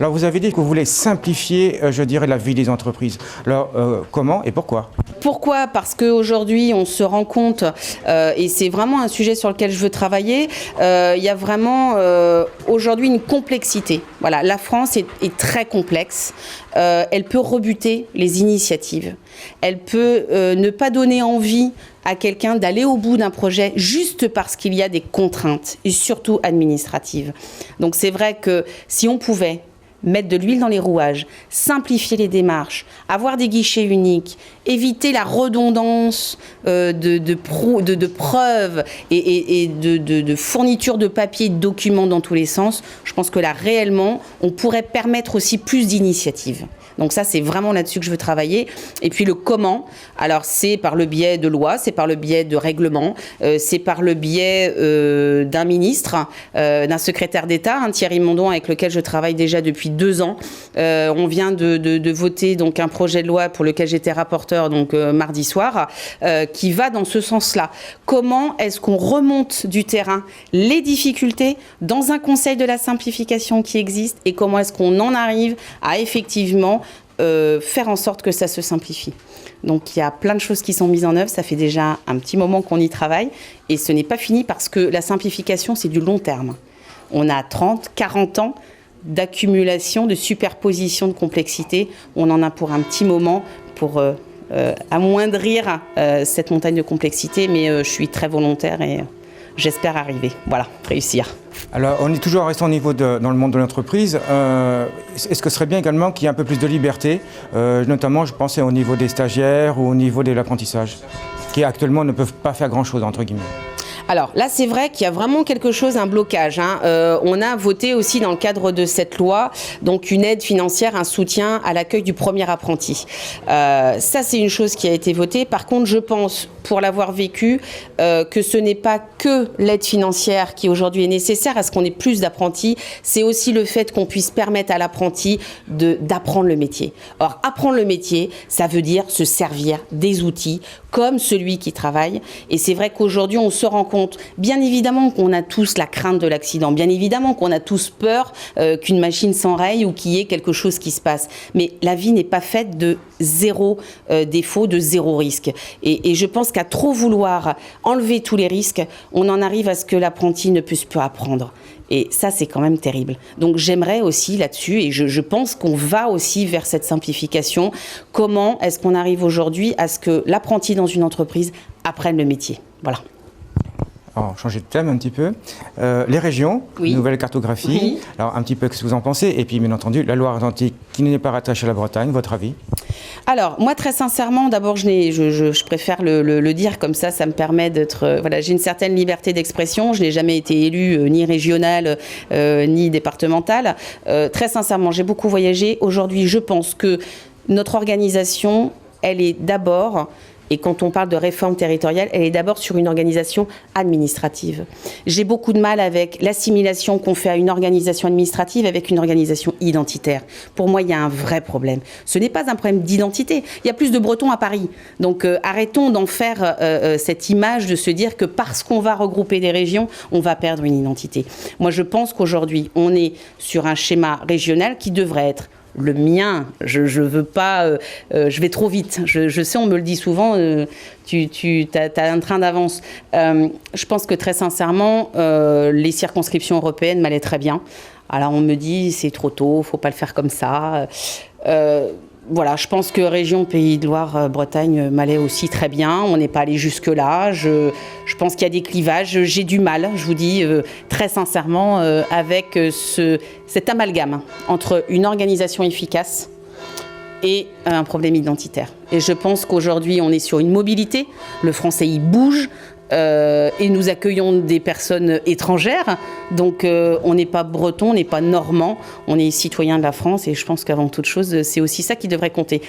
Alors vous avez dit que vous voulez simplifier, je dirais, la vie des entreprises. Alors comment et pourquoi ? Pourquoi ? Parce qu'aujourd'hui, on se rend compte, et c'est vraiment un sujet sur lequel je veux travailler, il y a vraiment aujourd'hui une complexité. Voilà, la France est très complexe. Elle peut rebuter les initiatives. Elle peut ne pas donner envie à quelqu'un d'aller au bout d'un projet juste parce qu'il y a des contraintes, et surtout administratives. Donc c'est vrai que si on pouvait mettre de l'huile dans les rouages, simplifier les démarches, avoir des guichets uniques, éviter la redondance de preuves et de fournitures de papier et de documents dans tous les sens, je pense que là, réellement, on pourrait permettre aussi plus d'initiatives. Donc ça, c'est vraiment là-dessus que je veux travailler. Et puis le comment, alors c'est par le biais de lois, c'est par le biais de règlements, c'est par le biais d'un ministre, d'un secrétaire d'État, Thierry Mondon, avec lequel je travaille déjà depuis 2 ans. On vient de voter donc un projet de loi pour lequel j'étais rapporteur donc mardi soir, qui va dans ce sens-là. Comment est-ce qu'on remonte du terrain les difficultés dans un conseil de la simplification qui existe et comment est-ce qu'on en arrive à effectivement faire en sorte que ça se simplifie. Donc il y a plein de choses qui sont mises en œuvre, ça fait déjà un petit moment qu'on y travaille et ce n'est pas fini parce que la simplification c'est du long terme. On a 30, 40 ans d'accumulation, de superposition de complexité, on en a pour un petit moment pour amoindrir cette montagne de complexité, mais je suis très volontaire et j'espère arriver, voilà, réussir. Alors, on est toujours resté au niveau dans le monde de l'entreprise. Est-ce que ce serait bien également qu'il y ait un peu plus de liberté, notamment, je pensais au niveau des stagiaires ou au niveau de l'apprentissage, qui actuellement ne peuvent pas faire grand-chose, entre guillemets. Alors là, c'est vrai qu'il y a vraiment quelque chose, un blocage. On a voté aussi dans le cadre de cette loi, donc une aide financière, un soutien à l'accueil du premier apprenti. Ça, c'est une chose qui a été votée. Par contre, je pense, pour l'avoir vécu, que ce n'est pas que l'aide financière qui aujourd'hui est nécessaire à ce qu'on ait plus d'apprentis. C'est aussi le fait qu'on puisse permettre à l'apprenti d'apprendre le métier. Or, apprendre le métier, ça veut dire se servir des outils comme celui qui travaille. Et c'est vrai qu'aujourd'hui, on se rend compte, bien évidemment qu'on a tous la crainte de l'accident, bien évidemment qu'on a tous peur qu'une machine s'enraye ou qu'il y ait quelque chose qui se passe. Mais la vie n'est pas faite de zéro défaut, de zéro risque. Et je pense qu'à trop vouloir enlever tous les risques, on en arrive à ce que l'apprenti ne puisse plus apprendre. Et ça, c'est quand même terrible. Donc j'aimerais aussi là-dessus, et je pense qu'on va aussi vers cette simplification, comment est-ce qu'on arrive aujourd'hui à ce que l'apprenti dans une entreprise apprenne le métier. Voilà. Alors, changer de thème un petit peu. Les régions, oui. Nouvelle cartographie. Oui. Alors, un petit peu, qu'est-ce que vous en pensez ? Et puis, bien entendu, la Loire-Atlantique qui n'est pas rattachée à la Bretagne, votre avis ? Alors, moi, très sincèrement, d'abord, je préfère le dire comme ça me permet d'être... voilà, j'ai une certaine liberté d'expression. Je n'ai jamais été élue ni régionale ni départementale. Très sincèrement, j'ai beaucoup voyagé. Aujourd'hui, je pense que notre organisation, elle est d'abord... Et quand on parle de réforme territoriale, elle est d'abord sur une organisation administrative. J'ai beaucoup de mal avec l'assimilation qu'on fait à une organisation administrative avec une organisation identitaire. Pour moi, il y a un vrai problème. Ce n'est pas un problème d'identité. Il y a plus de Bretons à Paris. Donc arrêtons d'en faire cette image de se dire que parce qu'on va regrouper des régions, on va perdre une identité. Moi, je pense qu'aujourd'hui, on est sur un schéma régional qui devrait être le mien, je veux pas, je vais trop vite. Je sais, on me le dit souvent, tu as un train d'avance. Je pense que très sincèrement, les circonscriptions européennes m'allaient très bien. Alors on me dit, c'est trop tôt, faut pas le faire comme ça. Voilà, je pense que région Pays de Loire, Bretagne m'allait aussi très bien. On n'est pas allé jusque-là. Je pense qu'il y a des clivages. J'ai du mal, je vous dis très sincèrement, avec cet amalgame entre une organisation efficace et un problème identitaire. Et je pense qu'aujourd'hui, on est sur une mobilité. Le français, il bouge. Et nous accueillons des personnes étrangères, donc on n'est pas breton, on n'est pas normand, on est citoyen de la France et je pense qu'avant toute chose, c'est aussi ça qui devrait compter.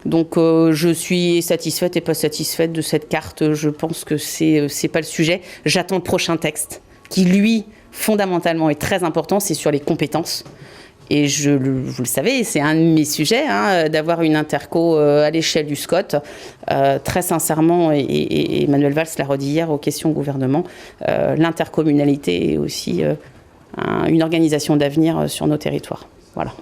Donc je suis satisfaite et pas satisfaite de cette carte, je pense que c'est pas le sujet. J'attends le prochain texte qui, lui, fondamentalement est très important, c'est sur les compétences. Et vous le savez, c'est un de mes sujets, d'avoir une interco à l'échelle du SCOT. Très sincèrement, et Manuel Valls l'a redit hier aux questions au gouvernement, l'intercommunalité est aussi une organisation d'avenir sur nos territoires. Voilà.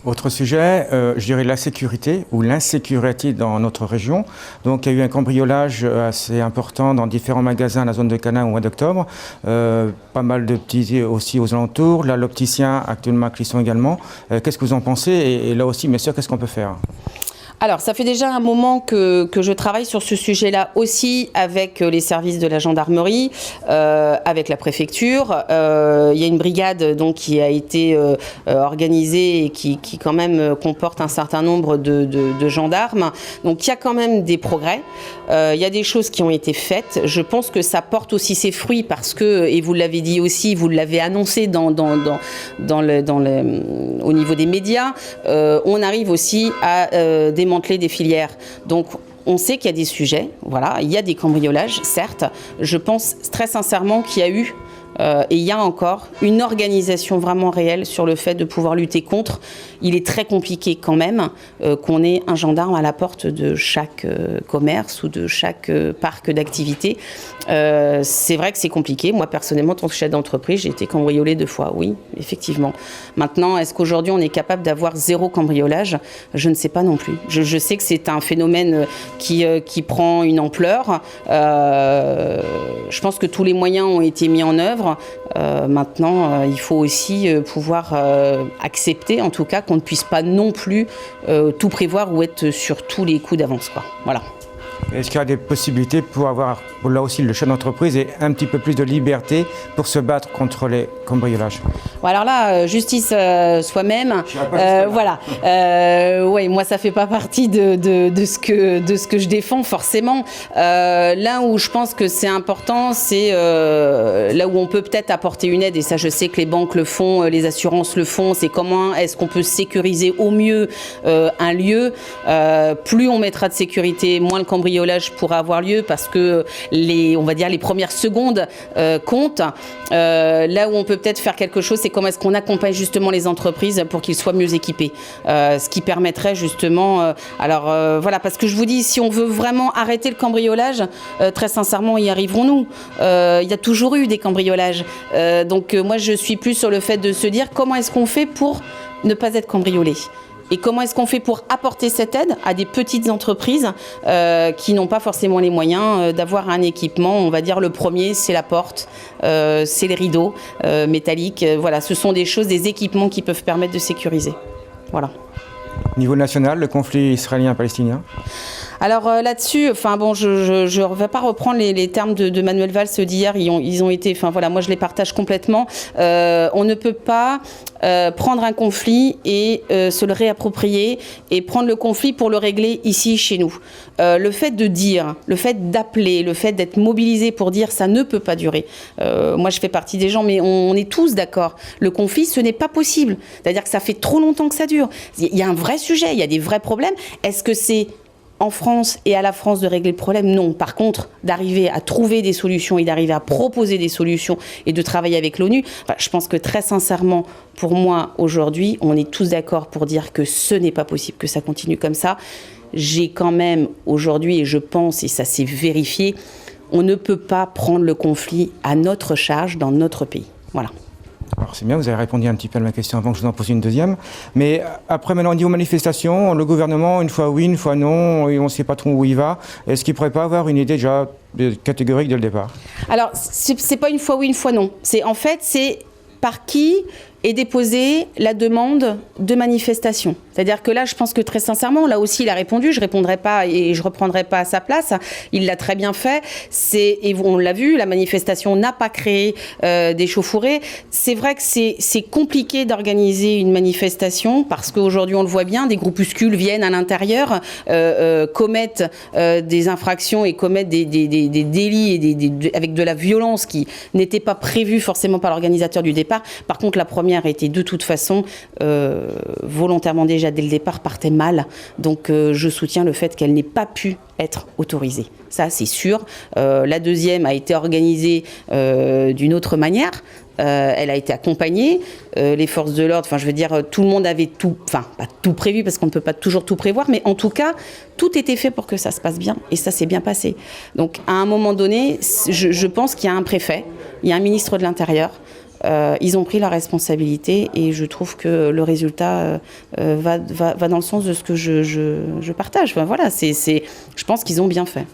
Autre sujet, je dirais la sécurité ou l'insécurité dans notre région. Donc il y a eu un cambriolage assez important dans différents magasins à la zone de Cannes au mois d'octobre. Pas mal de petits aussi aux alentours. Là, l'opticien actuellement à Clisson également. Qu'est-ce que vous en pensez et là aussi, bien sûr, qu'est-ce qu'on peut faire ? Alors, ça fait déjà un moment que je travaille sur ce sujet-là aussi avec les services de la gendarmerie, avec la préfecture. Il y a une brigade donc, qui a été organisée et qui quand même comporte un certain nombre de gendarmes. Donc, il y a quand même des progrès. Il y a des choses qui ont été faites. Je pense que ça porte aussi ses fruits parce que, et vous l'avez dit aussi, vous l'avez annoncé au niveau des médias, on arrive aussi à démanteler des filières. Donc, on sait qu'il y a des sujets, voilà, il y a des cambriolages, certes. Je pense très sincèrement qu'il y a eu et il y a encore une organisation vraiment réelle sur le fait de pouvoir lutter contre. Il est très compliqué quand même qu'on ait un gendarme à la porte de chaque commerce ou de chaque parc d'activité. C'est vrai que c'est compliqué. Moi, personnellement, en tant que chef d'entreprise, j'ai été cambriolée 2 fois, oui, effectivement. Maintenant, est-ce qu'aujourd'hui, on est capable d'avoir 0 cambriolage ? Je ne sais pas non plus. Je sais que c'est un phénomène qui prend une ampleur. Je pense que tous les moyens ont été mis en œuvre. Maintenant, il faut aussi pouvoir accepter, en tout cas, qu'on ne puisse pas non plus tout prévoir ou être sur tous les coups d'avance, quoi. Voilà. Est-ce qu'il y a des possibilités pour avoir, là aussi, le chef d'entreprise et un petit peu plus de liberté pour se battre contre les cambriolages ? Bon, alors là, justice soi-même, voilà. Ouais, moi, ça fait pas partie de ce que je défends, forcément. Là où je pense que c'est important, c'est là où on peut peut-être apporter une aide, et ça, je sais que les banques le font, les assurances le font, c'est comment est-ce qu'on peut sécuriser au mieux un lieu. Plus on mettra de sécurité, moins le cambriolage pourra avoir lieu parce que on va dire les premières secondes comptent. Là où on peut peut-être faire quelque chose, c'est comment est-ce qu'on accompagne justement les entreprises pour qu'ils soient mieux équipés. Ce qui permettrait justement... voilà, parce que je vous dis, si on veut vraiment arrêter le cambriolage, très sincèrement, y arriverons-nous. Il y a toujours eu des cambriolages. Donc moi, je suis plus sur le fait de se dire comment est-ce qu'on fait pour ne pas être cambriolé. Et comment est-ce qu'on fait pour apporter cette aide à des petites entreprises qui n'ont pas forcément les moyens d'avoir un équipement. On va dire le premier, c'est la porte, c'est les rideaux métalliques. Voilà, ce sont des choses, des équipements qui peuvent permettre de sécuriser. Voilà. Niveau national, le conflit israélien-palestinien ? Alors là-dessus, enfin bon, je ne vais pas reprendre les termes de Manuel Valls d'hier. Ils ont été, enfin voilà, moi je les partage complètement. On ne peut pas prendre un conflit et se le réapproprier et prendre le conflit pour le régler ici chez nous. Le fait de dire, le fait d'appeler, le fait d'être mobilisé pour dire ça ne peut pas durer. Moi je fais partie des gens, mais on est tous d'accord. Le conflit, ce n'est pas possible. C'est-à-dire que ça fait trop longtemps que ça dure. Il y a un vrai sujet, il y a des vrais problèmes. Est-ce que c'est en France et à la France de régler le problème? Non. Par contre, d'arriver à trouver des solutions et d'arriver à proposer des solutions et de travailler avec l'ONU, je pense que très sincèrement, pour moi, aujourd'hui, on est tous d'accord pour dire que ce n'est pas possible que ça continue comme ça. J'ai quand même aujourd'hui, et je pense, et ça s'est vérifié, on ne peut pas prendre le conflit à notre charge dans notre pays. Voilà. Alors c'est bien, vous avez répondu un petit peu à ma question avant que je vous en pose une deuxième. Mais après, maintenant, on dit aux manifestations, le gouvernement, une fois oui, une fois non, et on ne sait pas trop où il va. Est-ce qu'il ne pourrait pas avoir une idée déjà catégorique dès le départ? Alors, c'est pas une fois oui, une fois non. C'est par qui est déposée la demande de manifestation. C'est-à-dire que là, je pense que très sincèrement, là aussi, il a répondu. Je ne répondrai pas et je ne reprendrai pas à sa place. Il l'a très bien fait. Et on l'a vu, la manifestation n'a pas créé d'échauffourée. C'est vrai que c'est compliqué d'organiser une manifestation parce qu'aujourd'hui, on le voit bien, des groupuscules viennent à l'intérieur, commettent des infractions et commettent des délits et avec de la violence qui n'était pas prévue forcément par l'organisateur du départ. Par contre, la première était de toute façon volontairement déjà dès le départ partait mal. Donc je soutiens le fait qu'elle n'ait pas pu être autorisée. Ça, c'est sûr. La deuxième a été organisée d'une autre manière. Elle a été accompagnée. Les forces de l'ordre, enfin, je veux dire, tout le monde avait tout, enfin, pas tout prévu parce qu'on ne peut pas toujours tout prévoir, mais en tout cas, tout était fait pour que ça se passe bien et ça s'est bien passé. Donc, à un moment donné, je pense qu'il y a un préfet, il y a un ministre de l'Intérieur. Ils ont pris la responsabilité et je trouve que le résultat va dans le sens de ce que je partage. Enfin, voilà, je pense qu'ils ont bien fait.